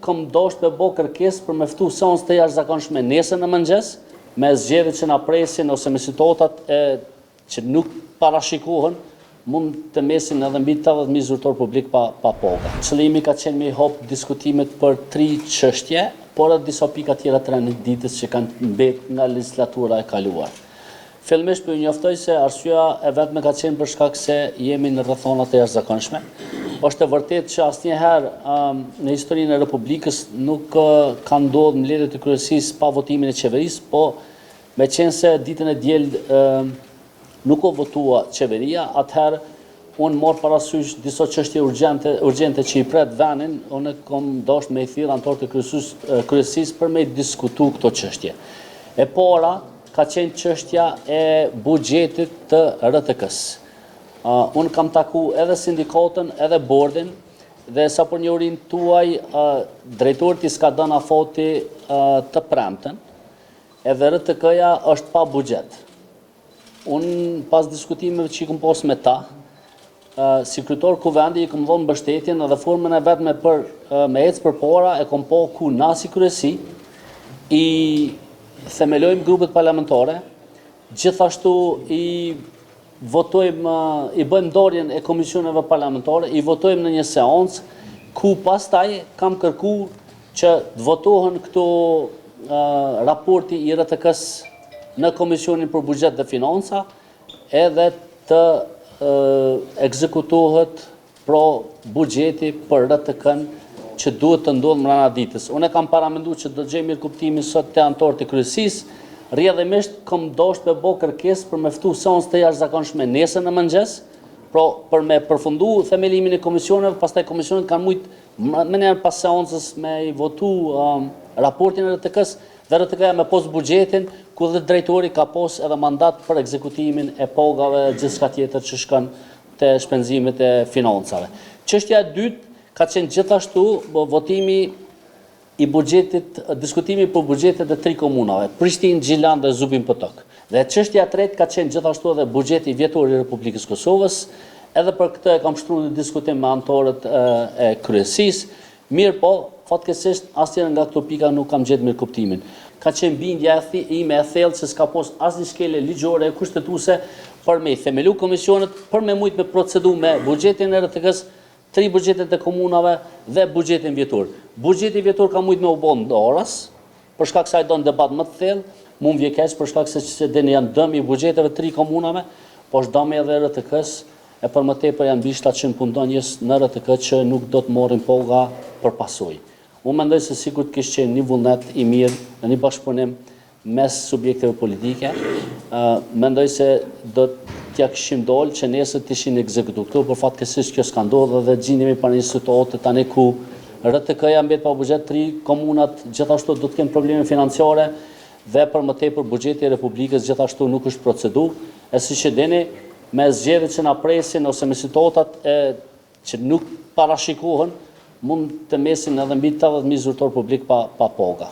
kom dosht me bo kërkesë për me ftu seancë të jashtëzakonshme nesër në mëngjes, me zgjedhjet që na presin ose me situata që nuk parashikohen, mund të mesin edhe mbi 80.000 zyrtar publik pa paga. Qëllimi ka qenë me hop diskutimet për 3 çështje, por edhe disa pika tjera të renditës që kanë mbetur nga legislatura e kaluar. Fillimisht për njoftoj se arsyeja e vetme ka qenë për shkak se jemi në rrethona të jashtëzakonshme. Është e vërtetë që asnjëherë në historinë e Republikës nuk ka ndodhur mbledhje të kryesisë pa votimin e qeverisë, po me qenë se ditën e diel nuk u votua qeveria, atëherë unë morë parasysh disa çështje urgjente që i pret vendin, unë kom dashur me i thirr anëtarët e kryesisë për me diskutu këto çështje. E para ka qenë çështja e buxhetit të RTK-s. Unë kam taku edhe sindikatën, edhe bordin, dhe sa për njohurinë tuaj, drejtori s'ka dhënë afati të premten, edhe RTK-ja është pa buxhet. Unë pas diskutimeve që i kom pas me ta, si kryetar kuvendi i kom dhënë mbështetjen edhe formën e vetme për me ecë përpara e kom pa ku na si kryesi i themelojmë grupet parlamentare, gjithashtu i bëjmë ndarjen e komisioneve parlamentare, i votojmë në një seancë ku pastaj kam kërku që të votohen këto raporti i RTK-s në Komisionin për Buxhet dhe Financa edhe të ekzekutohet pro buxheti për RTK-n që duhet të ndodhë mbrana ditës. Unë kam paramenduar që do gjej mirë kuptimin sot te anëtarët e kryesisë. Rrjedhimisht kom dashur me bë kërkesë për me ftu seancë të jashtëzakonshme nesër në mëngjes, për me përfundu themelimin e komisioneve, pastaj komisionet kanë mujt më njëherë pas seancës me i votu raportin e RTK-s dhe RTK-ja me pos buxhetin, ku dhe drejtori ka pos edhe mandat për ekzekutimin e pagave dhe gjithçka tjetër që shkon te shpenzimet e financave. Çështja e dytë ka qenë gjithashtu votimi i buxhetit, diskutimi për buxhetet e 3 komunave, Prishtinë, Gjilan dhe Zubin Potok. Dhe çështja e tretë ka qenë gjithashtu edhe buxheti vjetor i Republikës Kosovës, edhe për këtë e kam shtruar në diskutim me anëtarët e kryesisë, mirë po, fatkeqësisht asnjëra nga këto pika nuk kam gjetur mirë kuptimin. Ka qenë bindja ime e thellë se s'ka pas asnjë shkelje ligjore e kushtetuese për me themelu komisionet, për me mujt me procedu me buxhetin e RTK-s, 3 buxhetet e komunave dhe buxhetin vjetor. Buxheti vjetor ka mujt me u bë ndarës, për shkak se ai don debat më të thellë, mund vje keq për shkak se deni janë dëm i buxheteve 3 komunave, po është dëm edhe RTK-s, e për më tepër janë mbi 700 punonjës në RTK që nuk do të morrin paga për pasojë. Unë mendoj se sikur të kishte qenë një vullnet i mirë në një bashkëpunim mes subjekteve politike, mendoj se do t'ja kishim dalë që nesër të ishin ekzekutuar. Këtu për fatkeqësisht kjo s'ka ndodhur dhe gjendemi para një situate tani ku RTK-ja mbet pa buxhet, 3 komunat gjithashtu do të kenë probleme financiare dhe për më tepër buxheti i Republikës gjithashtu nuk është proceduar, e siç e dini, me zgjedhjet që na presin ose me situatat që nuk parashikohen, mund të mesin edhe mbi 80.000 zyrtar publik pa paga.